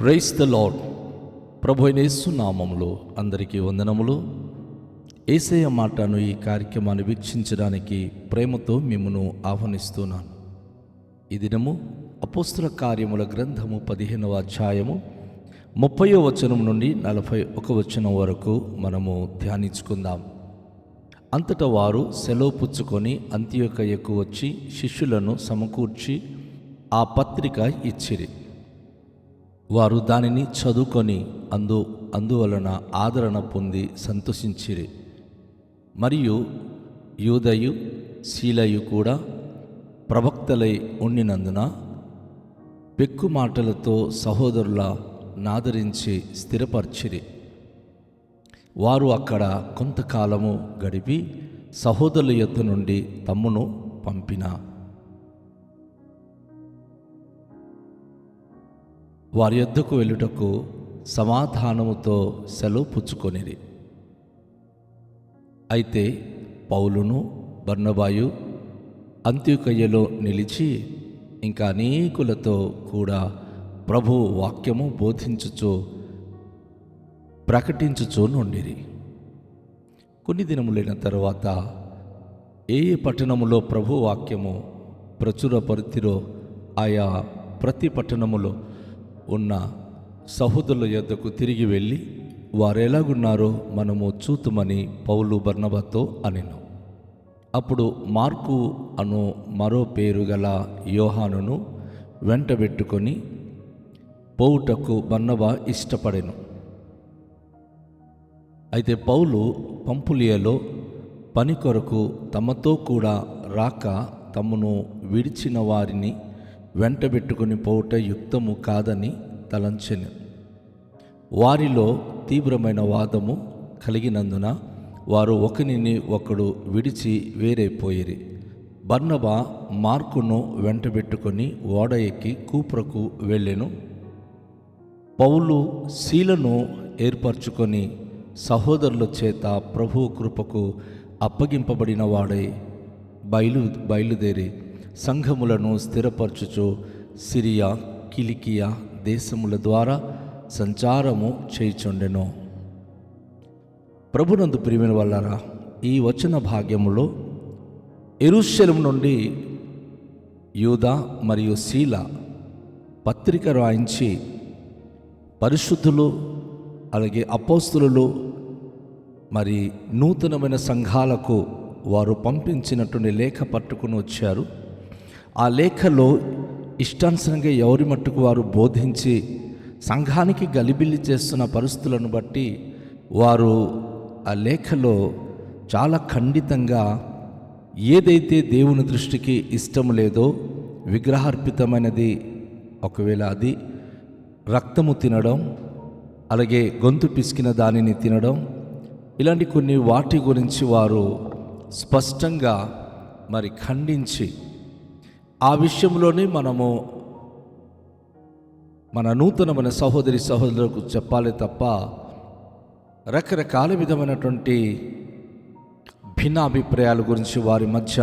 Praise the lord. ప్రభు అయిన యేసు నామములో అందరికీ వందనములు. యేసయ్య మాటను ఈ కార్యక్రమాన్ని వీక్షించడానికి ప్రేమతో మిమ్మును ఆహ్వానిస్తున్నాను. ఈ దినము అపోస్తుల కార్యముల గ్రంథము 15వ అధ్యాయము 30వ వచనం నుండి 41వ వచనం వరకు మనము ధ్యానించుకుందాం. అంతటా వారు సెలవు పుచ్చుకొని అంతియోకయకు వచ్చి శిష్యులను సమకూర్చి ఆ పత్రిక ఇచ్చిరి. వారు దానిని చదువుకొని అందువలన ఆదరణ పొంది సంతోషించిరి. మరియు యూదయు శీలయు కూడా ప్రవక్తలై ఉండినందున పెక్కు మాటలతో సహోదరుల నాదరించి స్థిరపర్చిరి. వారు అక్కడ కొంతకాలము గడిపి సహోదరుల యొద్ద నుండి తమ్మును పంపిన వారి యొద్దకు వెళ్ళుటకు సమాధానముతో సెలవు పుచ్చుకొనిరి. అయితే పౌలును బర్నబాయు అంత్యోకయలో నిలిచి ఇంకా అనేకులతో కూడా ప్రభు వాక్యము ప్రకటించుచూ నుండిరి. కొన్ని దినములైన తర్వాత ఏ పట్టణములో ప్రభు వాక్యము ప్రచురపరితిరో ఆయా ప్రతి పట్టణములో ఉన్న సహోదరుల యొద్దకు తిరిగి వెళ్ళి వారెలాగున్నారో మనము చూతుమని పౌలు బర్నబాతో అనెను. అప్పుడు మార్కు అను మరో పేరు గల యోహానును వెంటబెట్టుకొని పోవుటకు బర్నబా ఇష్టపడెను. అయితే పౌలు పంఫులియలో పని కొరకు తమతో కూడా రాక తమను విడిచిన వారిని వెంటబెట్టుకుని పోవుట యుక్తము కాదని తలంచెను. వారిలో తీవ్రమైన వాదము కలిగినందున వారు ఒకరిని ఒకడు విడిచి వేరైపోయిరి. బర్నబా మార్కును వెంటబెట్టుకొని ఓడ ఎక్కి కూప్రకు వెళ్ళెను. పౌలు శీలను ఏర్పరచుకొని సహోదరుల చేత ప్రభు కృపకు అప్పగింపబడిన వాడై బయలుదేరి సంఘములను స్థిరపరచుచు సిరియా కిలికియా దేశముల ద్వారా సంచారము చేయుచుండెను. ప్రభునందు ప్రియమైన వాళ్ళారా, ఈ వచన భాగ్యములో యెరూషలేము నుండి యూదా మరియు శీల పత్రిక రాయించి పరిశుద్ధులు అలాగే అపోస్తులు మరి నూతనమైన సంఘాలకు వారు పంపించినటువంటి లేఖ పట్టుకుని వచ్చారు. ఆ లేఖలో ఇష్టానుసారంగా ఎవరి మట్టుకు వారు బోధించి సంఘానికి గలిబిల్లి చేస్తున్న పరిస్థితులను బట్టి వారు ఆ లేఖలో చాలా ఖండితంగా ఏదైతే దేవుని దృష్టికి ఇష్టం లేదో విగ్రహార్పితమైనది, ఒకవేళ అది రక్తము తినడం, అలాగే గొంతు పిసికిన దానిని తినడం, ఇలాంటి కొన్ని వాటి గురించి వారు స్పష్టంగా మరి ఖండించి ఆ విషయంలోనే మనము మన నూతనమైన సహోదరులకు చెప్పాలి తప్ప రకరకాల విధమైనటువంటి భిన్నాభిప్రాయాల గురించి వారి మధ్య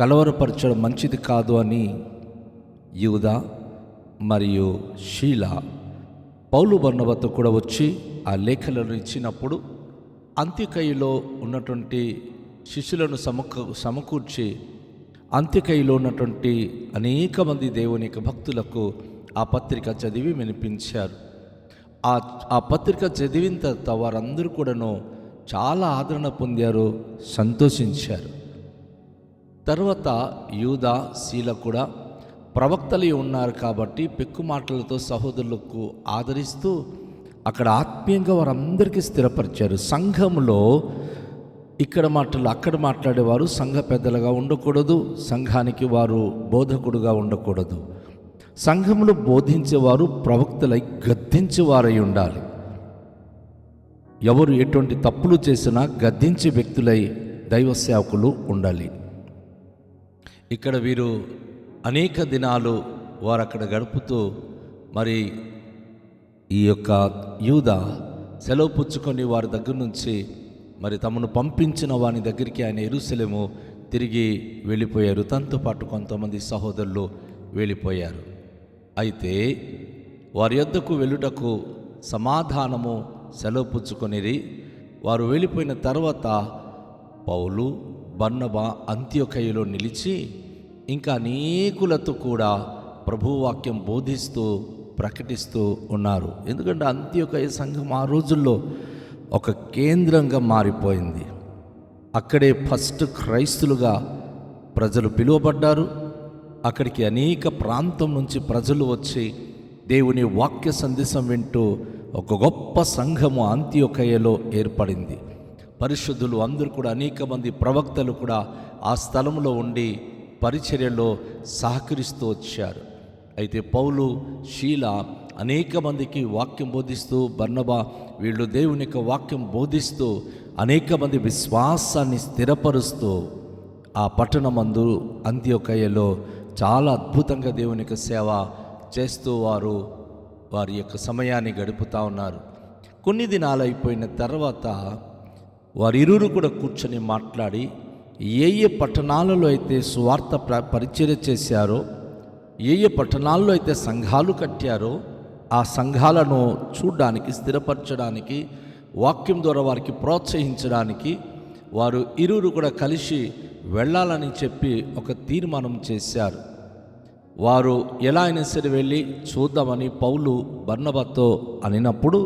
కలవరపరచడం మంచిది కాదు అని యూదా మరియు శీల పౌలు బర్నబాతో కూడా వచ్చి ఆ లేఖలను ఇచ్చినప్పుడు అంత్యకయలో ఉన్నటువంటి శిష్యులను సమకూర్చి అంత్యకయలో ఉన్నటువంటి అనేక మంది దేవుని యొక్క భక్తులకు ఆ పత్రిక చదివి వినిపించారు. ఆ పత్రిక చదివిన తర్వాత వారందరూ కూడాను చాలా ఆదరణ పొందారు, సంతోషించారు. తర్వాత యూదా శీల కూడా ప్రవక్తలు ఉన్నారు కాబట్టి పెక్కు మాటలతో సహోదరులకు ఆదరిస్తూ అక్కడ ఆత్మీయంగా వారందరికీ స్థిరపరిచారు. సంఘంలో ఇక్కడ మాటలు అక్కడ మాట్లాడేవారు సంఘ పెద్దలుగా ఉండకూడదు, సంఘానికి వారు బోధకుడుగా ఉండకూడదు. సంఘంలో బోధించేవారు ప్రవక్తలై గద్దించేవారై ఉండాలి. ఎవరు ఎటువంటి తప్పులు చేసినా గద్దించే వ్యక్తులై దైవ సేవకులు ఉండాలి. ఇక్కడ వీరు అనేక దినాలు వారు అక్కడ గడుపుతూ మరి ఈ యొక్క యూదా సెలవు పుచ్చుకొని వారి దగ్గర నుంచి మరి తమను పంపించిన వాని దగ్గరికి ఆయన యెరూషలేము తిరిగి వెళ్ళిపోయారు. తనతో పాటు కొంతమంది సహోదరులు వెళ్ళిపోయారు. అయితే వారి యొద్దకు వెళ్ళుటకు సమాధానము సెలవు పుచ్చుకొనిరి. వారు వెళ్ళిపోయిన తర్వాత పౌలు బర్నబా అంత్యొకయలో నిలిచి ఇంకా అనేకులతో కూడా ప్రభువాక్యం బోధిస్తూ ప్రకటిస్తూ ఉన్నారు. ఎందుకంటే అంత్యొకయ సంఘం ఆ రోజుల్లో ఒక కేంద్రంగా మారిపోయింది. అక్కడే ఫస్ట్ క్రైస్తులుగా ప్రజలు పిలువబడ్డారు. అక్కడికి అనేక ప్రాంతం నుంచి ప్రజలు వచ్చి దేవుని వాక్య సందేశం వింటూ ఒక గొప్ప సంఘము అంత్యొకయలో ఏర్పడింది. పరిశుద్ధులు అందరూ కూడా, అనేక మంది ప్రవక్తలు కూడా ఆ స్థలంలో ఉండి పరిచర్యలో సహకరిస్తూ వచ్చారు. అయితే పౌలు, శీల అనేక మందికి వాక్యం బోధిస్తూ, బర్నబా వీళ్ళు దేవుని యొక్క వాక్యం బోధిస్తూ అనేక మంది విశ్వాసాన్ని స్థిరపరుస్తూ ఆ పట్టణమందు అంత్యొకయలో చాలా అద్భుతంగా దేవుని యొక్క సేవ చేస్తూ వారి యొక్క సమయాన్ని గడుపుతూ ఉన్నారు. కొన్ని దినాలు అయిపోయిన తర్వాత వారిరువురు కూడా కూర్చొని మాట్లాడి ఏ పట్టణాలలో అయితే సువార్త పరిచర్య చేశారో, ఏ పట్టణాల్లో అయితే సంఘాలు కట్టారో ఆ సంఘాలను చూడడానికి, స్థిరపరచడానికి, వాక్యం ద్వారా వారికి ప్రోత్సహించడానికి వారు ఇరువురు కూడా కలిసి వెళ్ళాలని చెప్పి ఒక తీర్మానం చేశారు. వారు ఎలా అయినా సరే వెళ్ళి చూద్దామని పౌలు బర్నబాతో అనినప్పుడు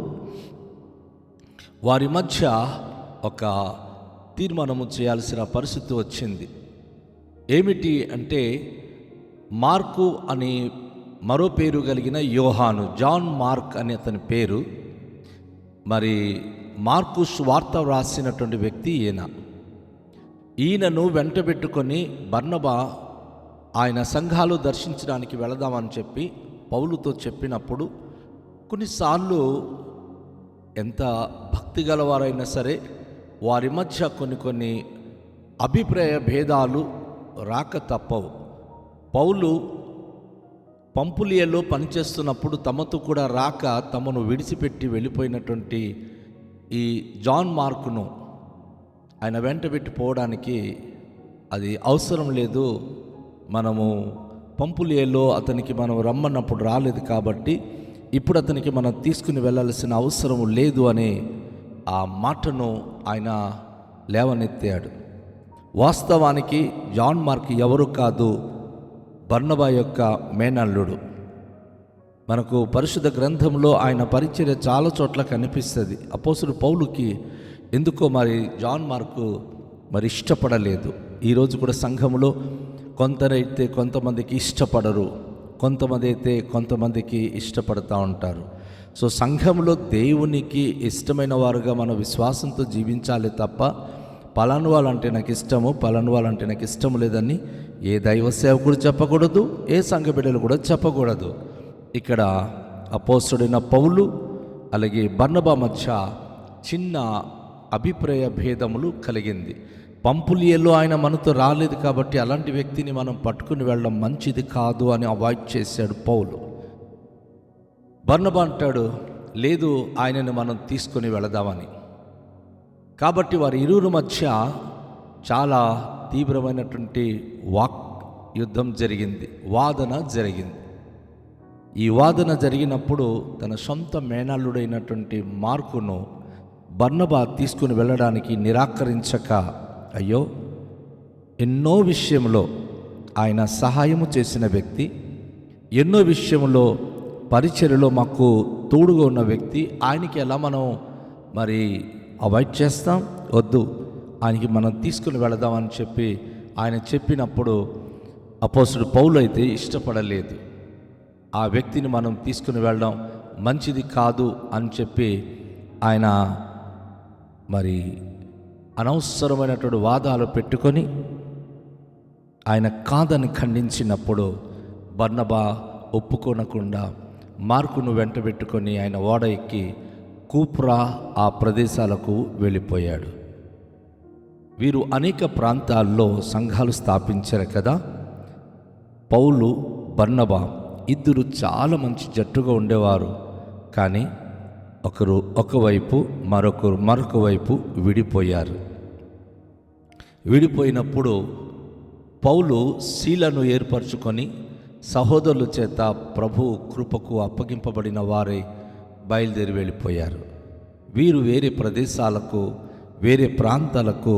వారి మధ్య ఒక తీర్మానము చేయాల్సిన పరిస్థితి వచ్చింది. ఏమిటి అంటే, మార్కు అని మరో పేరు కలిగిన యోహాను, జాన్ మార్క్ అని అతని పేరు. మరి మార్కు సువార్త వ్రాసినటువంటి వ్యక్తి ఈయనను వెంటబెట్టుకొని బర్నబా ఆయన సంఘాలు దర్శించడానికి వెళదామని చెప్పి పౌలుతో చెప్పినప్పుడు, కొన్నిసార్లు ఎంత భక్తి గలవారైనా సరే వారి మధ్య కొన్ని అభిప్రాయ భేదాలు రాక తప్పవు. పౌలు పంపులియలో పనిచేస్తున్నప్పుడు తమతో కూడా రాక తమను విడిచిపెట్టి వెళ్ళిపోయినటువంటి ఈ జాన్ మార్కును ఆయన వెంటబెట్టి పోవడానికి అది అవసరం లేదు, మనము పంపులియలో అతనికి మనం రమ్మన్నప్పుడు రాలేదు కాబట్టి ఇప్పుడు అతనికి మనం తీసుకుని వెళ్ళాల్సిన అవసరం లేదు అనే ఆ మాటను ఆయన లేవనెత్తాడు. వాస్తవానికి జాన్ మార్క్ ఎవరు కాదు, బర్నబా యొక్క మేనల్లుడు. మనకు పరిశుద్ధ గ్రంథంలో ఆయన పరిచర్య చాలా చోట్ల కనిపిస్తుంది. అపోస్తలుడు పౌలుకి ఎందుకో మరి జాన్ మార్కు మరి ఇష్టపడలేదు. ఈరోజు కూడా సంఘంలో కొందరైతే కొంతమందికి ఇష్టపడరు, కొంతమంది అయితే కొంతమందికి ఇష్టపడుతూ ఉంటారు. సో సంఘంలో దేవునికి ఇష్టమైన వారుగా మన విశ్వాసంతో జీవించాలి తప్ప పలాను వాళ్ళంటే నాకు ఇష్టము, పలాను వాళ్ళంటే నాకు ఇష్టం లేదని ఏ దైవ సేవకుడు చెప్పకూడదు, ఏ సంఘ బిడ్డలు కూడా చెప్పకూడదు. ఇక్కడ అపోస్తలుడైన పౌలు అలాగే బర్నబా మధ్య చిన్న అభిప్రాయ భేదములు కలిగింది. పంపులియలో ఆయన మనతో రాలేదు కాబట్టి అలాంటి వ్యక్తిని మనం పట్టుకుని వెళ్ళడం మంచిది కాదు అని అవాయిడ్ చేశాడు పౌలు. బర్నబా అంటాడు, లేదు ఆయనను మనం తీసుకొని వెళదామని. కాబట్టి వారి ఇరువురు మధ్య చాలా తీవ్రమైనటువంటి యుద్ధం జరిగింది, వాదన జరిగింది. ఈ వాదన జరిగినప్పుడు తన సొంత మేనల్లుడైనటువంటి మార్కును బర్నబా తీసుకుని వెళ్ళడానికి నిరాకరించక, అయ్యో ఎన్నో విషయంలో ఆయన సహాయము చేసిన వ్యక్తి, ఎన్నో విషయంలో పరిచర్యలో మాకు తోడుగా ఉన్న వ్యక్తి, ఆయనకి ఎలా మనం మరి అవాయిడ్ చేస్తాం, వద్దు ఆయనకి మనం తీసుకుని వెళదామని చెప్పి ఆయన చెప్పినప్పుడు అపోస్తలుడు పౌలు అయితే ఇష్టపడలేదు. ఆ వ్యక్తిని మనం తీసుకుని వెళ్ళడం మంచిది కాదు అని చెప్పి ఆయన మరి అనవసరమైనటువంటి వాదాలు పెట్టుకొని ఆయన కాదని ఖండించినప్పుడు బర్నబా ఒప్పుకొనకుండా మార్కును వెంటబెట్టుకొని ఆయన ఓడ ఎక్కి కూప్రా ఆ ప్రదేశాలకు వెళ్ళిపోయాడు. వీరు అనేక ప్రాంతాల్లో సంఘాలు స్థాపించారు కదా. పౌలు, బర్నబా ఇద్దరు చాలా మంచి జట్టుగా ఉండేవారు. కానీ ఒకరు ఒకవైపు, మరొకరు మరొక వైపు విడిపోయారు. విడిపోయినప్పుడు పౌలు శీలను ఏర్పరచుకొని సహోదరుల చేత ప్రభు కృపకు అప్పగింపబడిన వారే బయలుదేరి వెళ్ళిపోయారు. వీరు వేరే ప్రదేశాలకు, వేరే ప్రాంతాలకు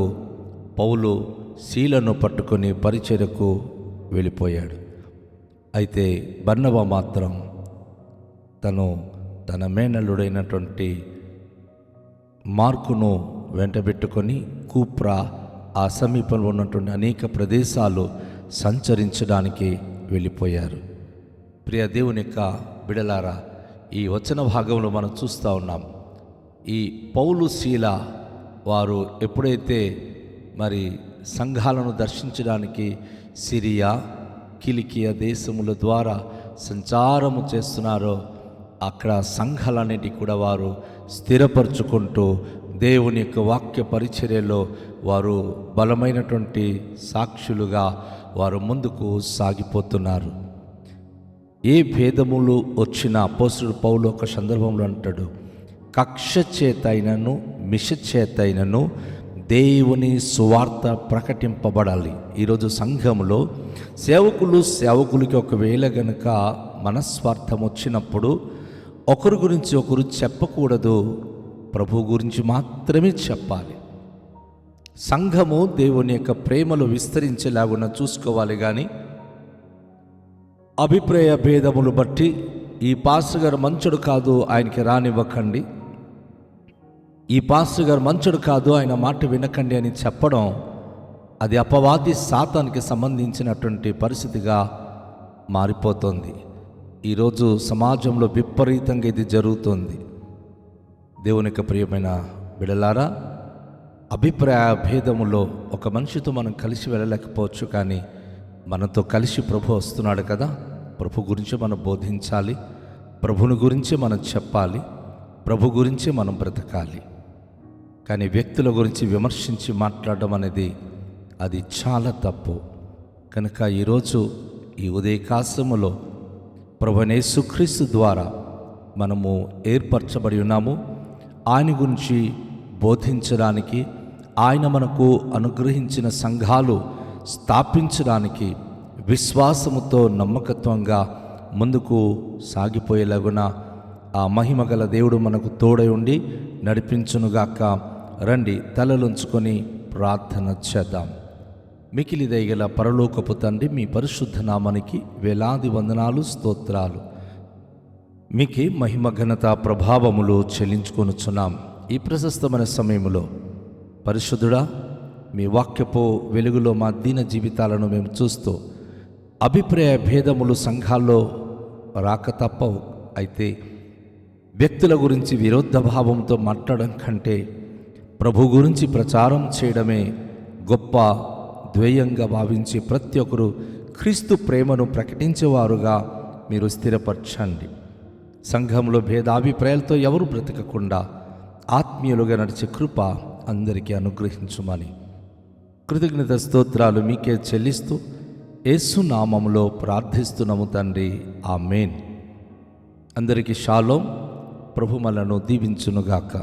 పౌలు శీలను పట్టుకొని పరిచర్యకు వెళ్ళిపోయాడు. అయితే బర్నబా మాత్రం తన మేనల్లుడైనటువంటి మార్కును వెంటబెట్టుకొని కూప్రా ఆ సమీపంలో ఉన్నటువంటి అనేక ప్రదేశాలు సంచరించడానికి వెళ్ళిపోయారు. ప్రియ దేవుని యొక్క బిడలారా, ఈ వచన భాగంలో మనం చూస్తూ ఉన్నాం. ఈ పౌలు శీల వారు ఎప్పుడైతే మరి సంఘాలను దర్శించడానికి సిరియా, కిలికియా దేశముల ద్వారా సంచారము చేస్తున్నారో అక్కడ సంఘాలన్నిటి కూడా వారు స్థిరపరచుకుంటూ దేవుని యొక్క వాక్య పరిచర్యలో వారు బలమైనటువంటి సాక్షులుగా వారు ముందుకు సాగిపోతున్నారు. ఏ భేదములు వచ్చినా అపోస్తలుడు పౌలు ఒక సందర్భంలో అంటాడు, కక్ష చేతైనను మిష చేతైనను దేవుని సువార్త ప్రకటింపబడాలి. ఈరోజు సంఘంలో సేవకులకి ఒకవేళ గనుక మనస్వార్థం వచ్చినప్పుడు ఒకరి గురించి ఒకరు చెప్పకూడదు, ప్రభు గురించి మాత్రమే చెప్పాలి. సంఘము దేవుని యొక్క ప్రేమలో విస్తరించేలాగున్న చూసుకోవాలి. కానీ అభిప్రాయ భేదములు బట్టి ఈ పాస్టర్ గారు మంచోడు కాదు, ఆయనకి రానివ్వకండి, ఈ పాస్టర్ గారు మంచోడు కాదు, ఆయన మాట వినకండి అని చెప్పడం అది అపవాది సాతానికి సంబంధించినటువంటి పరిస్థితిగా మారిపోతుంది. ఈరోజు సమాజంలో విపరీతంగా ఇది జరుగుతుంది. దేవుని యొక్క ప్రియమైన బిడలారా, అభిప్రాయ భేదములో ఒక మనిషితో మనం కలిసి వెళ్ళలేకపోవచ్చు, కానీ మనతో కలిసి ప్రభు వస్తున్నాడు కదా, ప్రభు గురించి మనం బోధించాలి, ప్రభుని గురించి మనం చెప్పాలి, ప్రభు గురించి మనం బ్రతకాలి. కానీ వ్యక్తుల గురించి విమర్శించి మాట్లాడడం అనేది అది చాలా తప్పు. కనుక ఈరోజు ఈ ఉదయకాశములో ప్రభువైన యేసుక్రీస్తు ద్వారా మనము ఏర్పరచబడి ఉన్నాము. ఆయన గురించి బోధించడానికి, ఆయన మనకు అనుగ్రహించిన సంఘాలు స్థాపించడానికి విశ్వాసముతో నమ్మకత్వంగా ముందుకు సాగిపోయేలాగున ఆ మహిమగల దేవుడు మనకు తోడై ఉండి నడిపించునుగాక. రండి, తలలుంచుకొని ప్రార్థన చేద్దాం. మికిలి దయగల పరలోకపు తండ్రి, మీ పరిశుద్ధ నామానికి వేలాది వందనాలు, స్తోత్రాలు. మీకే మహిమ ఘనత ప్రభావములు చెల్లించుకొనుచున్నాం. ఈ ప్రశస్తమైన సమయంలో పరిశుద్ధుడా, మీ వాక్యపు వెలుగులో మా దీన జీవితాలను మేము చూస్తూ అభిప్రాయ భేదములు సంఘాల్లో రాక తప్పవు. అయితే వ్యక్తుల గురించి విరోధ భావంతో మాట్లాడడం కంటే ప్రభు గురించి ప్రచారం చేయడమే గొప్ప ధ్యేయంగా భావించి ప్రతి ఒక్కరూ క్రీస్తు ప్రేమను ప్రకటించేవారుగా మీరు స్థిరపరచండి. సంఘంలో భేదాభిప్రాయాలతో ఎవరు బ్రతకకుండా ఆత్మీయులుగా నడిచే కృప అందరికీ అనుగ్రహించుమని కృతజ్ఞత స్తోత్రాలు మీకే చెల్లిస్తూ యేసు నామములో ప్రార్థిస్తున్నాము తండ్రి, ఆమేన్. అందరికీ షాలోం. ప్రభు మనలను దీవించునుగాక.